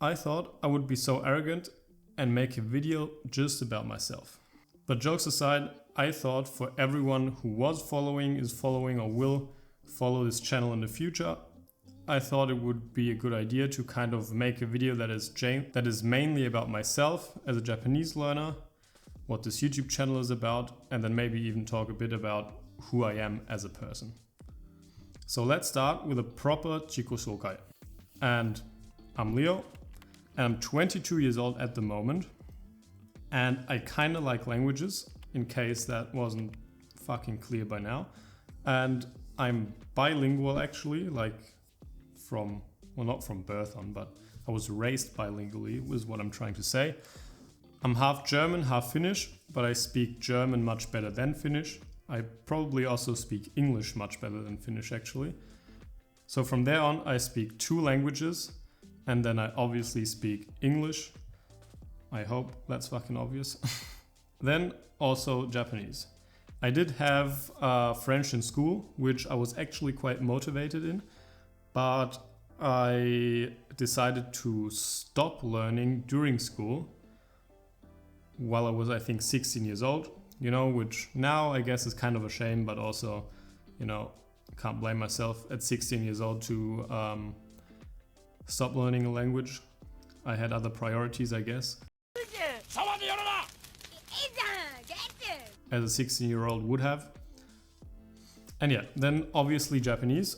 I thought I would be so arrogant and make a video just about myself. But jokes aside, I thought for everyone who was following, is following, or will follow this channel in the future, I thought it would be a good idea to kind of make a video that is mainly about myself as a Japanese learner, what this YouTube channel is about, and then maybe even talk a bit about who I am as a person. So let's start with a proper Chikosokai. And I'm Leo, and I'm 22 years old at the moment, and I kind of like languages, in case that wasn't fucking clear by now. And I'm bilingual actually, like not from birth on, but I was raised bilingually, is what I'm trying to say. I'm half German, half Finnish, but I speak German much better than Finnish. I probably also speak English much better than Finnish actually. So from there on, I speak 2 languages, and then I obviously speak English. I hope that's fucking obvious. Then also Japanese. I did have French in school, which I was actually quite motivated in, but I decided to stop learning during school while I was, I think, 16 years old, which now I guess is kind of a shame, but also, can't blame myself at 16 years old to stop learning a language. I had other priorities, I guess, as a 16-year-old would have. And yeah, then obviously Japanese.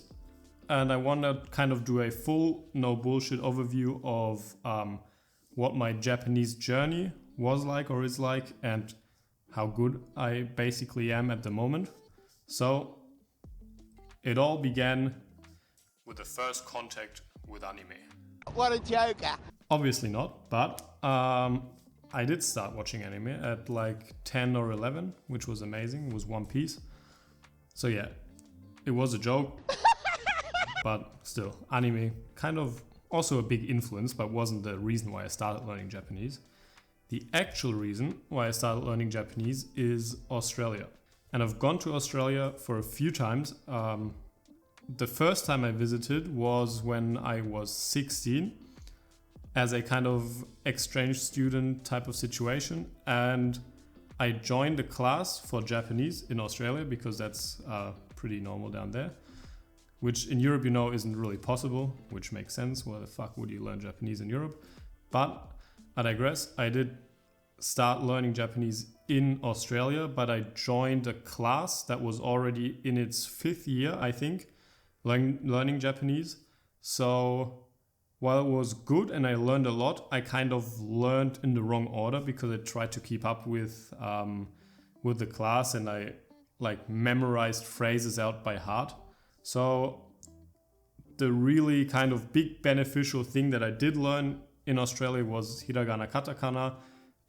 And I want to kind of do a full, no bullshit overview of what my Japanese journey was like or is like, and how good I basically am at the moment. So it all began with the first contact with anime. What a joker! Obviously not, but I did start watching anime at like 10 or 11, which was amazing. It was One Piece. So yeah, it was a joke. But still, anime kind of also a big influence, but wasn't the reason why I started learning Japanese. The actual reason why I started learning Japanese is Australia. And I've gone to Australia for a few times. The first time I visited was when I was 16 as a kind of exchange student type of situation. And I joined a class for Japanese in Australia because that's pretty normal down there. Which in Europe, isn't really possible, which makes sense. Where the fuck would you learn Japanese in Europe? But I digress. I did start learning Japanese in Australia, but I joined a class that was already in its 5th year, I think, learning Japanese. So while it was good and I learned a lot, I kind of learned in the wrong order because I tried to keep up with the class, and I memorized phrases out by heart. So the really kind of big beneficial thing that I did learn in Australia was hiragana, katakana,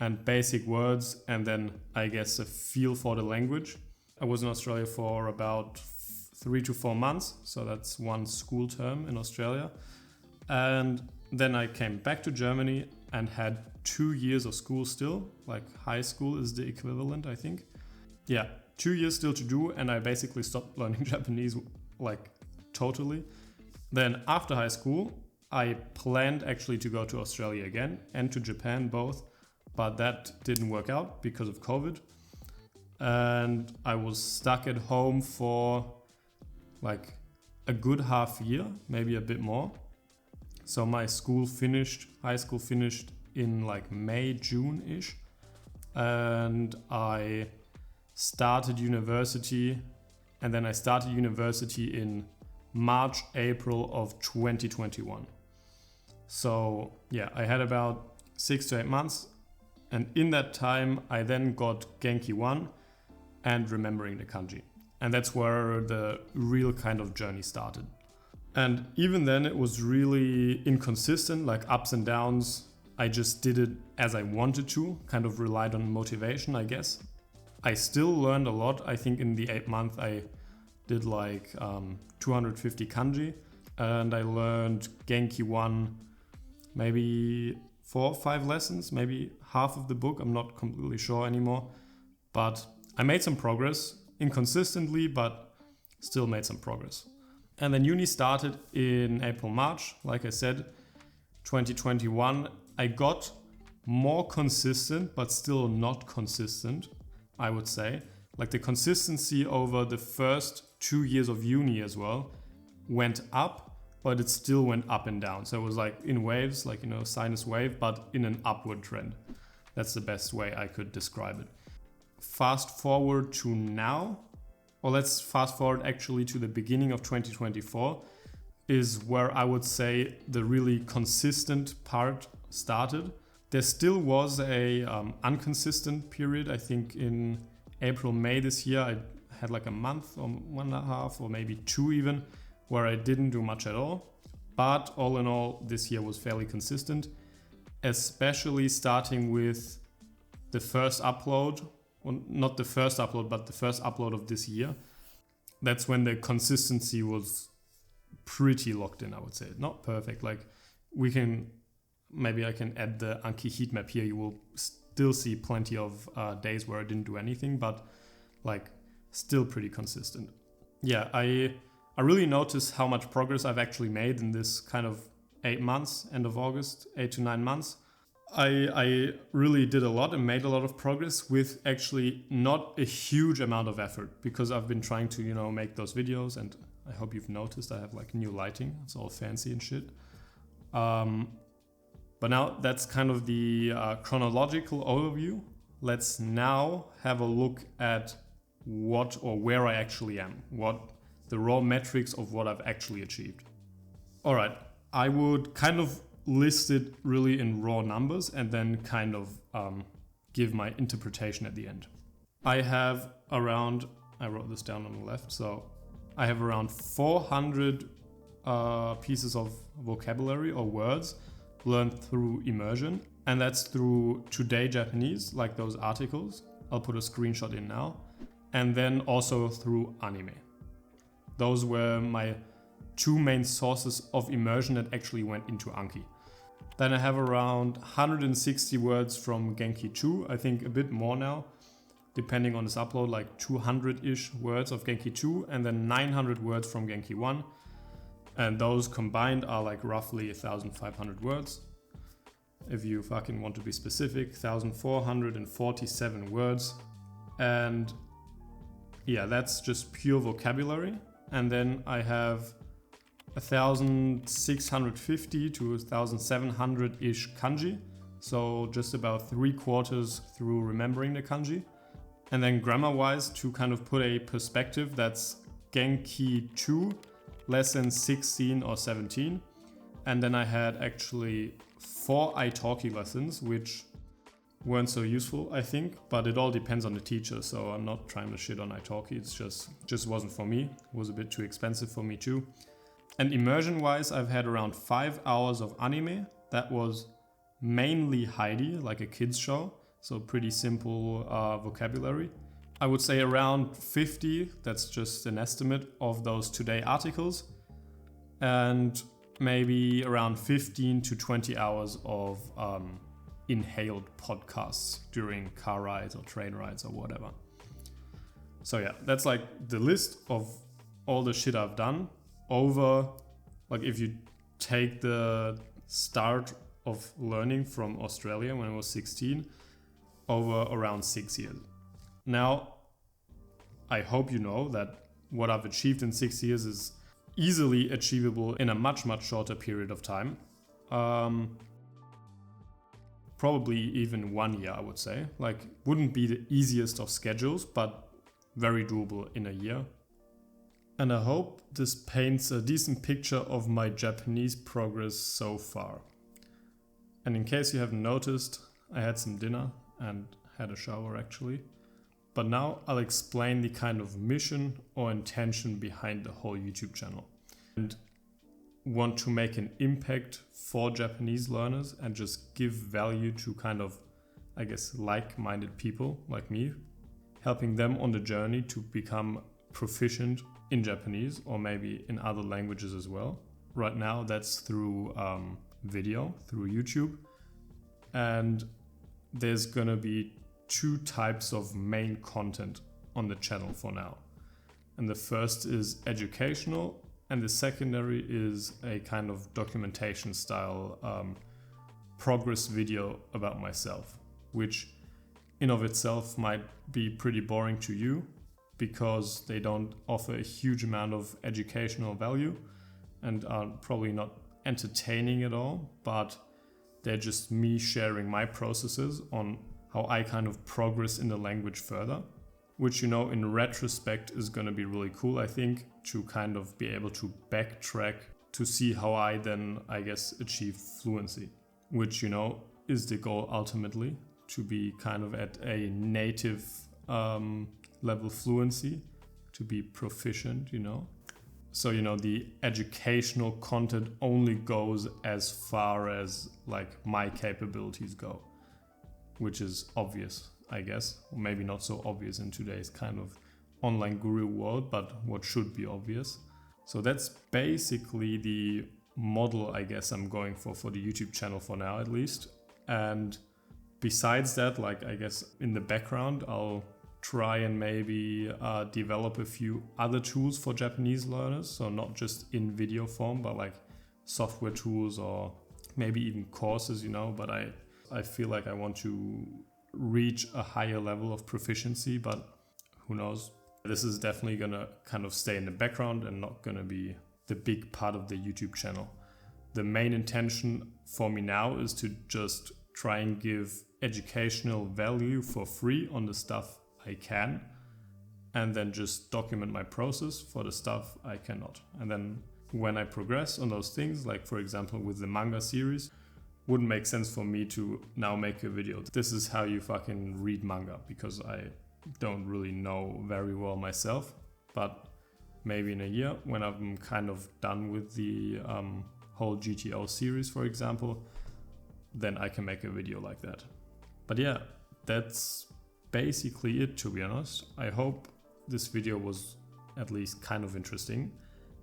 and basic words, and then I guess a feel for the language. I was in Australia for about 3 to 4 months, so that's 1 school term in Australia. And then I came back to Germany and had 2 years of school still, like high school is the equivalent, I think. Yeah, 2 years still to do, and I basically stopped learning Japanese totally. Then after high school, I planned actually to go to Australia again and to Japan both, but that didn't work out because of COVID. And I was stuck at home for a good half year, maybe a bit more. So my high school finished in May, June-ish. And I started university. And then I started university in March, April of 2021. So yeah, I had about 6 to 8 months. And in that time, I then got Genki 1 and Remembering the Kanji. And that's where the real kind of journey started. And even then it was really inconsistent, ups and downs. I just did it as I wanted to, kind of relied on motivation, I guess. I still learned a lot. I think in the 8 months I did 250 kanji, and I learned Genki 1 maybe 4 or 5 lessons, maybe half of the book. I'm not completely sure anymore, but I made some progress, inconsistently, but still made some progress. And then uni started in April, March, like I said, 2021, I got more consistent, but still not consistent, I would say. Like the consistency over the first 2 years of uni as well went up, but it still went up and down. So it was like in waves, like, you know, sinus wave, but in an upward trend. That's the best way I could describe it. Fast forward to now, or let's fast forward actually to the beginning of 2024, is where I would say the really consistent part started. There still was a inconsistent period. I think in April, May this year, I had like a month or 1.5 or maybe 2 even, where I didn't do much at all. But all in all, this year was fairly consistent, especially starting with the first upload, well, not the first upload, but the first upload of this year. That's when the consistency was pretty locked in, I would say. Not perfect. Like maybe I can add the Anki heat map here. You will still see plenty of days where I didn't do anything, but like still pretty consistent. Yeah, I really noticed how much progress I've actually made in this kind of 8 months, end of August, 8 to 9 months. I really did a lot and made a lot of progress with actually not a huge amount of effort, because I've been trying to, you know, make those videos, and I hope you've noticed I have like new lighting. It's all fancy and shit. But now that's kind of the chronological overview. Let's now have a look at what or where I actually am, what the raw metrics of what I've actually achieved. All right, I would kind of list it really in raw numbers and then kind of give my interpretation at the end. I have around, I wrote this down on the left, so I have around 400 pieces of vocabulary or words learned through immersion, and that's through Today Japanese, like those articles. I'll put a screenshot in now. And then also through anime. Those were my 2 main sources of immersion that actually went into Anki. Then I have around 160 words from Genki 2, I think a bit more now, depending on this upload, like 200-ish words of Genki 2, and then 900 words from Genki 1. And those combined are like roughly 1,500 words. If you fucking want to be specific, 1,447 words. And yeah, that's just pure vocabulary. And then I have 1,650 to 1,700-ish kanji. So just about 3/4 through remembering the kanji. And then grammar-wise, to kind of put a perspective, that's Genki 2, lesson 16 or 17. And then I had actually 4 italki lessons, which weren't so useful, I think, but it all depends on the teacher, so I'm not trying to shit on italki. It's just wasn't for me. It was a bit too expensive for me too. And immersion-wise, I've had around 5 hours of anime. That was mainly Heidi, like a kids show, so pretty simple vocabulary. I would say around 50, that's just an estimate, of those Today articles, and maybe around 15 to 20 hours of inhaled podcasts during car rides or train rides or whatever. So yeah, that's like the list of all the shit I've done over, like if you take the start of learning from Australia when I was 16, over around 6 years. Now, I hope you know that what I've achieved in 6 years is easily achievable in a much, much shorter period of time. Probably even 1 year, I would say. Like, wouldn't be the easiest of schedules, but very doable in a year. And I hope this paints a decent picture of my Japanese progress so far. And in case you haven't noticed, I had some dinner and had a shower actually. But now I'll explain the kind of mission or intention behind the whole YouTube channel. And want to make an impact for Japanese learners and just give value to kind of, I guess, like-minded people like me, helping them on the journey to become proficient in Japanese or maybe in other languages as well. Right now that's through video, through YouTube. And there's gonna be 2 types of main content on the channel for now. And the first is educational And the secondary is a kind of documentation style progress video about myself, which in of itself might be pretty boring to you because they don't offer a huge amount of educational value and are probably not entertaining at all, but they're just me sharing my processes on how I kind of progress in the language further, which, you know, in retrospect is going to be really cool, I think, to kind of be able to backtrack to see how I then, I guess, achieve fluency, which, you know, is the goal ultimately, to be kind of at a native level fluency, to be proficient, you know. So, you know, the educational content only goes as far as like my capabilities go, which is obvious, I guess, or maybe not so obvious in today's kind of online guru world, but what should be obvious. So that's basically the model, I guess, I'm going for the YouTube channel for now, at least. And besides that, like, I guess in the background, I'll try and maybe develop a few other tools for Japanese learners. So not just in video form, but like software tools or maybe even courses, you know. But I feel like I want to reach a higher level of proficiency, but who knows? This is definitely gonna kind of stay in the background and not gonna be the big part of the YouTube channel. The main intention for me now is to just try and give educational value for free on the stuff I can, and then just document my process for the stuff I cannot. And then when I progress on those things, like for example with the manga series, wouldn't make sense for me to now make a video. This is how you fucking read manga, because I don't really know very well myself. But maybe in a year, when I'm kind of done with the whole GTO series, for example, then I can make a video like that. But yeah, that's basically it, to be honest. I hope this video was at least kind of interesting.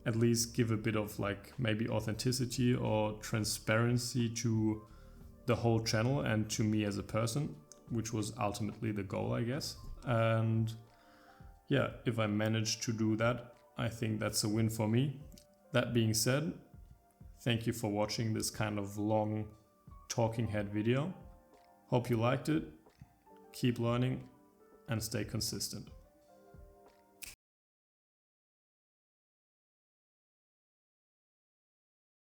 At least give a bit of like maybe authenticity or transparency to the whole channel and to me as a person, which was ultimately the goal, I guess. And yeah, if I manage to do that, I think that's a win for me. That being said, thank you for watching this kind of long talking head video. Hope you liked it. Keep learning and stay consistent.